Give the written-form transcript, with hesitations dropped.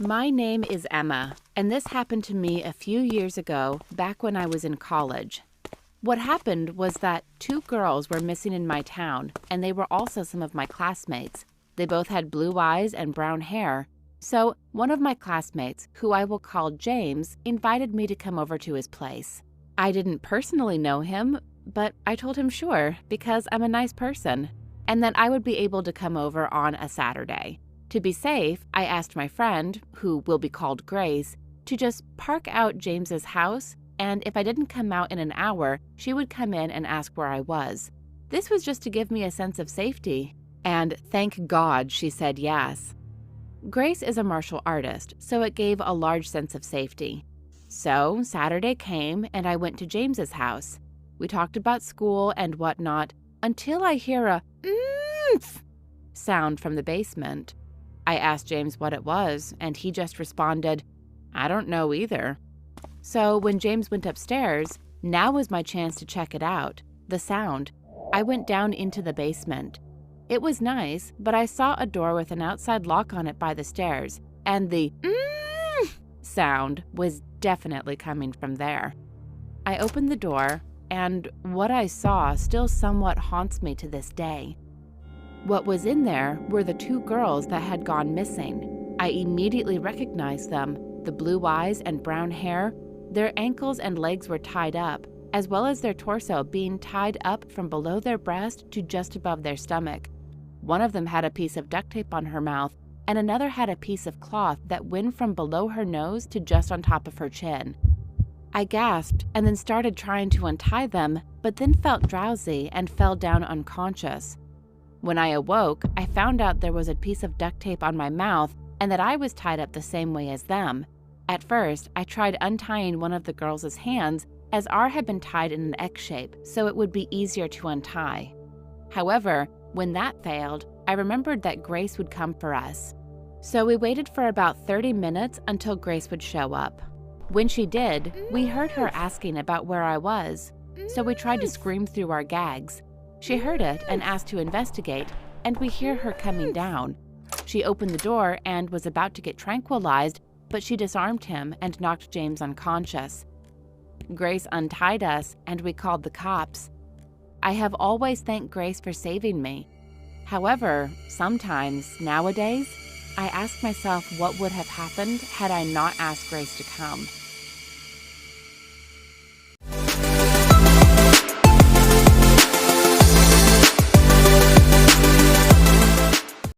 My name is Emma, and this happened to me a few years ago, back when I was in college. What happened was that two girls were missing in my town, and they were also some of my classmates. They both had blue eyes and brown hair. So one of my classmates, who I will call James, invited me to come over to his place. I didn't personally know him, but I told him sure, because I'm a nice person, and that I would be able to come over on a Saturday. To be safe, I asked my friend, who will be called Grace, to just park out James's house, and if I didn't come out in an hour, she would come in and ask where I was. This was just to give me a sense of safety, and thank God she said yes. Grace is a martial artist, so it gave a large sense of safety. So Saturday came, and I went to James's house. We talked about school and whatnot, until I hear a "oomph" sound from the basement. I asked James what it was, and he just responded, "I don't know either." So when James went upstairs, now was my chance to check it out, the sound. I went down into the basement. It was nice, but I saw a door with an outside lock on it by the stairs, and the sound was definitely coming from there. I opened the door, and what I saw still somewhat haunts me to this day. What was in there were the two girls that had gone missing. I immediately recognized them, the blue eyes and brown hair. Their ankles and legs were tied up, as well as their torso being tied up from below their breast to just above their stomach. One of them had a piece of duct tape on her mouth, and another had a piece of cloth that went from below her nose to just on top of her chin. I gasped and then started trying to untie them, but then felt drowsy and fell down unconscious. When I awoke, I found out there was a piece of duct tape on my mouth and that I was tied up the same way as them. At first, I tried untying one of the girls' hands, as ours had been tied in an X shape, so it would be easier to untie. However, when that failed, I remembered that Grace would come for us. So we waited for about 30 minutes until Grace would show up. When she did, we heard her asking about where I was, so we tried to scream through our gags. She heard it and asked to investigate, and we hear her coming down. She opened the door and was about to get tranquilized, but she disarmed him and knocked James unconscious. Grace untied us, and we called the cops. I have always thanked Grace for saving me. However, sometimes, nowadays, I ask myself what would have happened had I not asked Grace to come.